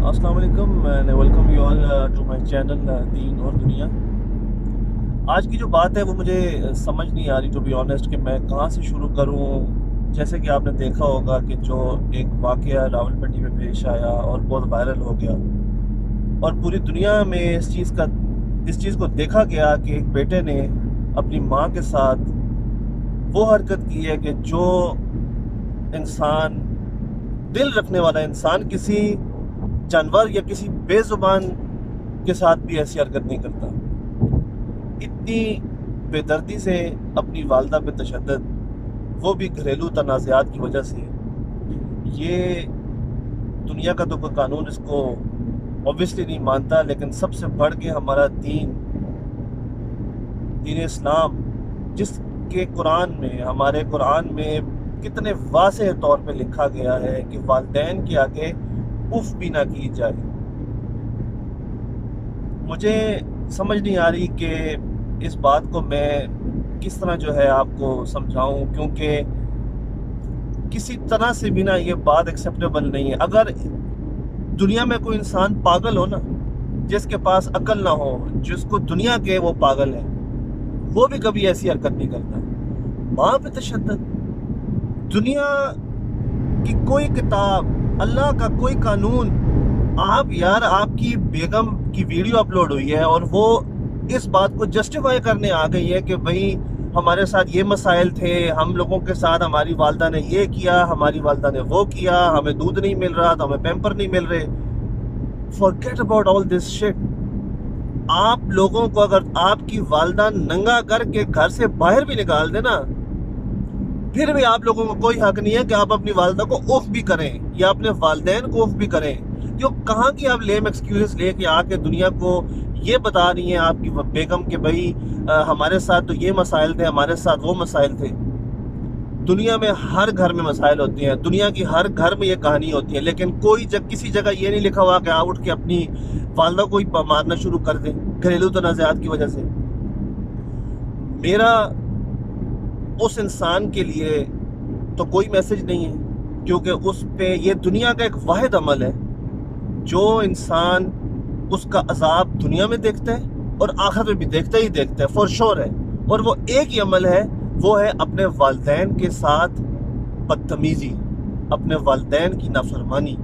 السلام علیکم and welcome you all to my channel دین اور دنیا۔ آج کی جو بات ہے وہ مجھے سمجھ نہیں آ رہی ٹو بی آنیسٹ کہ میں کہاں سے شروع کروں۔ جیسے کہ آپ نے دیکھا ہوگا کہ جو ایک واقعہ راولپنڈی میں پیش آیا اور بہت وائرل ہو گیا اور پوری دنیا میں اس چیز کو دیکھا گیا کہ ایک بیٹے نے اپنی ماں کے ساتھ وہ حرکت کی ہے کہ جو انسان دل رکھنے والا انسان کسی جانور یا کسی بے زبان کے ساتھ بھی ایسی حرکت نہیں کرتا۔ اتنی بے دردی سے اپنی والدہ پہ تشدد، وہ بھی گھریلو تنازعات کی وجہ سے۔ یہ دنیا کا تو کوئی قانون اس کو اوبویسلی نہیں مانتا، لیکن سب سے بڑھ کے ہمارا دین اسلام، جس کے ہمارے قرآن میں کتنے واضح طور پہ لکھا گیا ہے کہ والدین کے آگے اف بھی نہ کی جائے۔ مجھے سمجھ نہیں آ رہی کہ اس بات کو میں کس طرح جو ہے آپ کو سمجھاؤں، کیونکہ کسی طرح سے بھی نا یہ بات ایکسیپٹیبل نہیں ہے۔ اگر دنیا میں کوئی انسان پاگل ہو نا، جس کے پاس عقل نہ ہو، جس کو دنیا کے وہ پاگل ہے، وہ بھی کبھی ایسی حرکت نہیں کرتا۔ ماں پہ تشدد، دنیا کی کوئی کتاب، اللہ کا کوئی قانون، آپ کی بیگم کی ویڈیو اپلوڈ ہوئی ہے اور وہ اس بات کو جسٹیفائی کرنے آ گئی ہے کہ بھئی ہمارے ساتھ یہ مسائل تھے، ہم لوگوں کے ساتھ ہماری والدہ نے یہ کیا، ہماری والدہ نے وہ کیا، ہمیں دودھ نہیں مل رہا تو ہمیں پیمپر نہیں مل رہے۔ forget about all this shit۔ آپ لوگوں کو اگر آپ کی والدہ ننگا کر کے گھر سے باہر بھی نکال دے نا، پھر بھی آپ لوگوں کو کوئی حق نہیں ہے کہ آپ اپنی والدہ کو اوف بھی کریں یا اپنے والدین کو اوف بھی کریں۔ جو کہاں کی آپ لیم ایکسکیوز لے کے آ کے دنیا کو یہ بتا رہی ہیں آپ کی بیگم کہ بھئی ہمارے ساتھ تو یہ مسائل تھے، ہمارے ساتھ وہ مسائل تھے۔ دنیا میں ہر گھر میں مسائل ہوتی ہیں، دنیا کی ہر گھر میں یہ کہانی ہوتی ہے، لیکن کسی جگہ یہ نہیں لکھا ہوا کہ آپ اٹھ کے اپنی والدہ کو ہی مارنا شروع کر دیں گھریلو تنازعات کی وجہ سے۔ میرا اس انسان کے لیے تو کوئی میسج نہیں ہے، کیونکہ اس پہ یہ دنیا کا ایک واحد عمل ہے جو انسان اس کا عذاب دنیا میں دیکھتا ہے اور آخرت میں بھی دیکھتا ہی دیکھتا ہے، فور شور ہے۔ اور وہ ایک ہی عمل ہے، وہ ہے اپنے والدین کے ساتھ بدتمیزی، اپنے والدین کی نافرمانی۔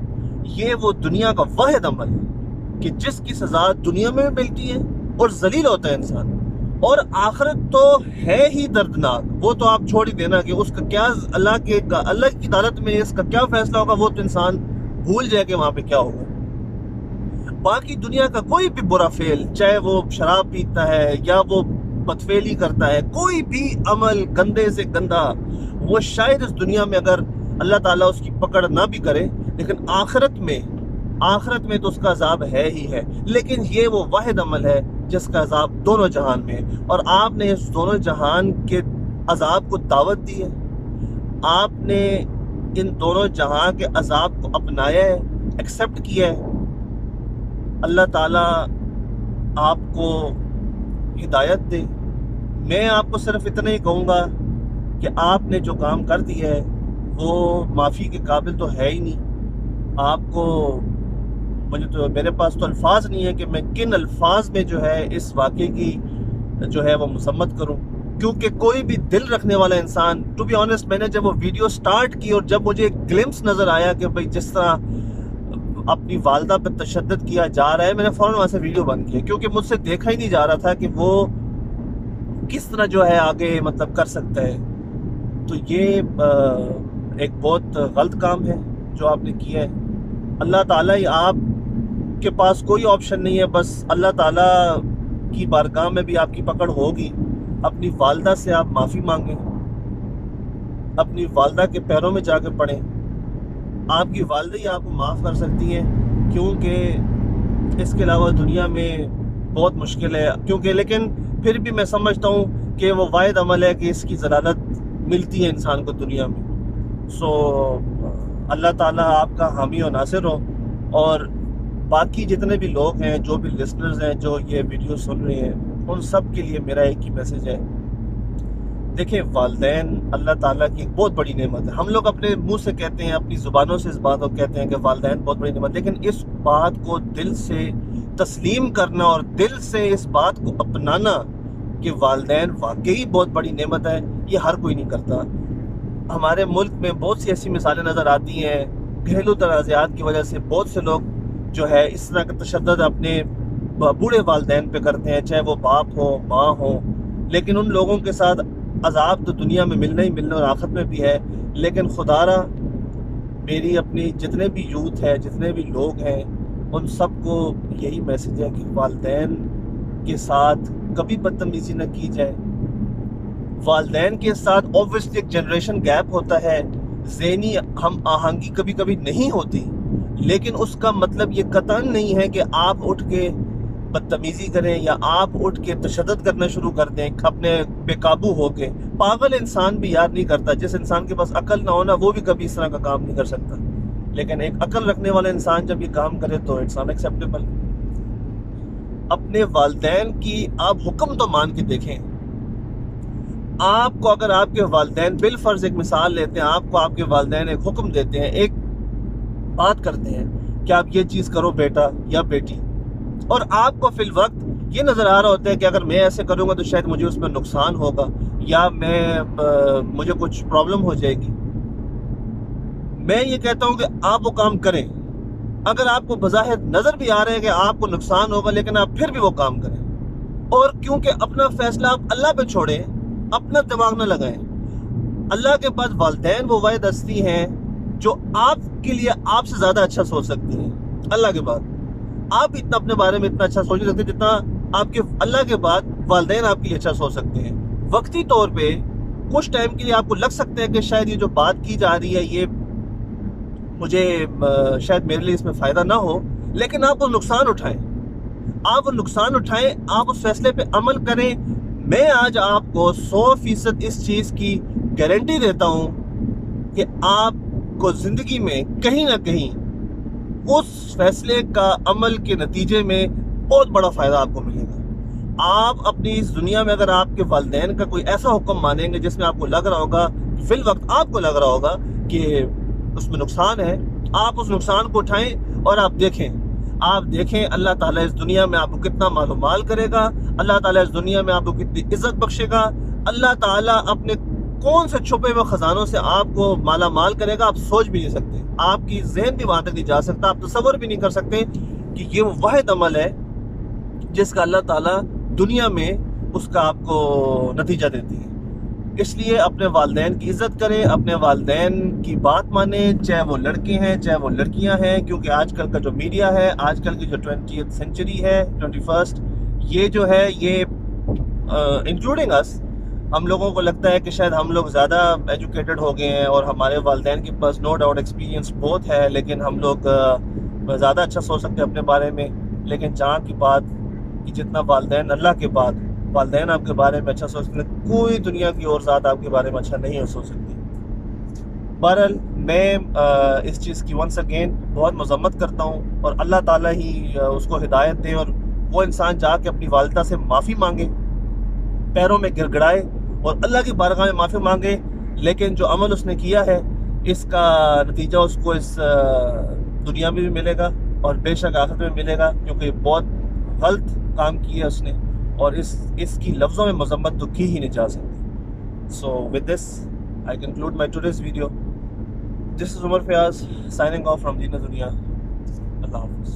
یہ وہ دنیا کا واحد عمل ہے کہ جس کی سزا دنیا میں بھی ملتی ہے اور ذلیل ہوتا ہے انسان، اور آخرت تو ہے ہی دردناک۔ وہ تو آپ چھوڑ ہی دینا کہ اس کا کیا اللہ کی عدالت میں اس کا کیا فیصلہ ہوگا، وہ تو انسان بھول جائے کہ وہاں پہ کیا ہوگا۔ باقی دنیا کا کوئی بھی برا فعل، چاہے وہ شراب پیتا ہے یا وہ بدفعلی کرتا ہے، کوئی بھی عمل گندے سے گندا، وہ شاید اس دنیا میں اگر اللہ تعالیٰ اس کی پکڑ نہ بھی کرے، لیکن آخرت میں تو اس کا عذاب ہے ہی ہے۔ لیکن یہ وہ واحد عمل ہے جس کا عذاب دونوں جہان میں، اور آپ نے اس دونوں جہان کے عذاب کو دعوت دی ہے، آپ نے ان دونوں جہان کے عذاب کو اپنایا ہے، ایکسیپٹ کیا ہے۔ اللہ تعالیٰ آپ کو ہدایت دے۔ میں آپ کو صرف اتنا ہی کہوں گا کہ آپ نے جو کام کر دیا ہے وہ معافی کے قابل تو ہے ہی نہیں۔ آپ کو میرے پاس تو الفاظ نہیں ہے کہ میں کن الفاظ میں جو ہے اس واقعے کی جو ہے وہ مذمت کروں، کیونکہ کوئی بھی دل رکھنے والا انسان، ٹو بی آنیسٹ، میں نے جب وہ ویڈیو سٹارٹ کی اور جب مجھے ایک گلمپس نظر آیا کہ بھئی جس طرح اپنی والدہ پہ تشدد کیا جا رہا ہے، میں نے فوراً وہاں سے ویڈیو بند کیا، کیونکہ مجھ سے دیکھا ہی نہیں جا رہا تھا کہ وہ کس طرح جو ہے آگے مطلب کر سکتا ہے۔ تو یہ ایک بہت غلط کام ہے جو آپ نے کیا ہے۔ اللہ تعالیٰ ہی، آپ کے پاس کوئی آپشن نہیں ہے، بس اللہ تعالیٰ کی بارگاہ میں بھی آپ کی پکڑ ہوگی۔ اپنی والدہ سے آپ معافی مانگیں، اپنی والدہ کے پیروں میں جا کے پڑیں۔ آپ کی والدہ ہی آپ کو معاف کر سکتی ہیں، کیونکہ اس کے علاوہ دنیا میں بہت مشکل ہے۔ لیکن پھر بھی میں سمجھتا ہوں کہ وہ واحد عمل ہے کہ اس کی ضلالت ملتی ہے انسان کو دنیا میں۔ اللہ تعالیٰ آپ کا حامی و ناصر ہو، اور باقی جتنے بھی لوگ ہیں، جو بھی لسنرز ہیں جو یہ ویڈیو سن رہے ہیں، ان سب کے لیے میرا ایک ہی میسج ہے دیکھیں والدین اللہ تعالیٰ کی ایک بہت بڑی نعمت ہے. ہم لوگ اپنے منہ سے کہتے ہیں, اپنی زبانوں سے اس بات کو کہتے ہیں کہ والدین بہت بڑی نعمت, لیکن اس بات کو دل سے تسلیم کرنا اور دل سے اس بات کو اپنانا کہ والدین واقعی بہت بڑی نعمت ہے, یہ ہر کوئی نہیں کرتا. ہمارے ملک میں بہت سی ایسی مثالیں نظر آتی ہیں, گھریلو تنازعات کی وجہ سے بہت سے لوگ جو ہے اس طرح کا تشدد اپنے بوڑھے والدین پہ کرتے ہیں, چاہے وہ باپ ہو ماں ہو. لیکن ان لوگوں کے ساتھ عذاب تو دنیا میں ملنا ہی ملنا اور آخرت میں بھی ہے. لیکن خدا را میری اپنی جتنے بھی یوتھ ہے, جتنے بھی لوگ ہیں, ان سب کو یہی میسج ہے کہ والدین کے ساتھ کبھی بدتمیزی نہ کی جائے. والدین کے ساتھ اوبویسلی ایک جنریشن گیپ ہوتا ہے, ذہنی ہم آہنگی کبھی کبھی نہیں ہوتی, لیکن اس کا مطلب یہ قطعاً نہیں ہے کہ آپ اٹھ کے بدتمیزی کریں یا آپ اٹھ کے تشدد کرنا شروع کر دیں اپنے بے قابو ہو کے. پاگل انسان بھی یاد نہیں کرتا, جس انسان کے پاس عقل نہ ہونا وہ بھی کبھی اس طرح کا کام نہیں کر سکتا, لیکن ایک عقل رکھنے والا انسان جب یہ کام کرے تو اٹس انیکسیپٹیبل. اپنے والدین کی آپ حکم تو مان کے دیکھیں. آپ کو اگر آپ کے والدین بالفرض ایک مثال لیتے ہیں, آپ کو آپ کے والدین ایک حکم دیتے ہیں, ایک بات کرتے ہیں کہ آپ یہ چیز کرو بیٹا یا بیٹی, اور آپ کو فی الوقت یہ نظر آ رہا ہوتا ہے کہ اگر میں ایسے کروں گا تو شاید مجھے اس میں نقصان ہوگا یا مجھے کچھ پرابلم ہو جائے گی. میں یہ کہتا ہوں کہ آپ وہ کام کریں. اگر آپ کو بظاہر نظر بھی آ رہا ہے کہ آپ کو نقصان ہوگا, لیکن آپ پھر بھی وہ کام کریں. اور کیونکہ اپنا فیصلہ آپ اللہ پہ چھوڑیں, اپنا دماغ نہ لگائیں. اللہ کے بعد والدین وہ واحد ہستی ہیں جو آپ کے لیے آپ سے زیادہ اچھا سوچ سکتی ہیں. اللہ کے بعد آپ اتنا اپنے بارے میں اتنا اچھا سوچ نہیں سکتے جتنا آپ کے اللہ کے بعد والدین آپ کے لیے اچھا سوچ سکتے ہیں. وقتی طور پہ کچھ ٹائم کے لیے آپ کو لگ سکتا ہے کہ شاید یہ جو بات کی جا رہی ہے یہ مجھے شاید میرے لیے اس میں فائدہ نہ ہو, لیکن آپ وہ نقصان اٹھائیں, آپ وہ نقصان اٹھائیں, آپ اس فیصلے پہ عمل کریں. میں آج آپ کو 100% اس چیز کی گارنٹی دیتا ہوں کہ آپ کو زندگی میں کہیں نہ کہیں اس فیصلے کا عمل کے نتیجے میں بہت بڑا فائدہ آپ کو ملے گا. آپ اپنی اس دنیا میں اگر آپ کے والدین کا کوئی ایسا حکم مانیں گے جس میں آپ کو لگ رہا ہوگا, فی الوقت آپ کو لگ رہا ہوگا کہ اس میں نقصان ہے, آپ اس نقصان کو اٹھائیں اور آپ دیکھیں اللہ تعالیٰ اس دنیا میں آپ کو کتنا مال و مال کرے گا, اللہ تعالیٰ اس دنیا میں آپ کو کتنی عزت بخشے گا, اللہ تعالیٰ اپنے کون سے چھپے ہوئے خزانوں سے آپ کو مالا مال کرے گا. آپ سوچ بھی نہیں سکتے, آپ کی ذہن بھی وہاں تک نہیں جا سکتا, آپ تصور بھی نہیں کر سکتے کہ یہ وہ واحد عمل ہے جس کا اللہ تعالیٰ دنیا میں اس کا آپ کو نتیجہ دیتی ہے. اس لیے اپنے والدین کی عزت کریں, اپنے والدین کی بات مانیں, چاہے وہ لڑکے ہیں چاہے وہ لڑکیاں ہیں, کیونکہ آج کل کا جو میڈیا ہے, آج کل کی جو 20th سینچری ہے, 21st, یہ جو ہے یہ انکلوڈنگ اس, ہم لوگوں کو لگتا ہے کہ شاید ہم لوگ زیادہ ایجوکیٹڈ ہو گئے ہیں اور ہمارے والدین کے پاس نو ڈاؤٹ ایکسپیرینس بہت ہے, لیکن ہم لوگ زیادہ اچھا سوچ سکتے ہیں اپنے بارے میں. لیکن جہاں کی بات کہ جتنا والدین اللہ کے بعد والدین آپ کے بارے میں اچھا سوچ سکتے ہیں, کوئی دنیا کی اور ذات آپ کے بارے میں اچھا نہیں سوچ سکتی. بہرحال میں اس چیز کی ونس اگین بہت مذمت کرتا ہوں, اور اللہ تعالیٰ ہی اس کو ہدایت دے اور وہ انسان جا کے اپنی والدہ سے معافی مانگے, پیروں میں گر گڑائے اور اللہ کی بارگاہ میں معافی مانگے. لیکن جو عمل اس نے کیا ہے اس کا نتیجہ اس کو اس دنیا میں بھی ملے گا اور بے شک آخرت میں ملے گا, کیونکہ بہت غلط کام کیا اس نے, اور اس کی لفظوں میں مذمت تو کی ہی نہیں جا سکتی. So with this I conclude my today's video. This is Umar Fayaz signing off from Dina Dunya. Allah Hafiz.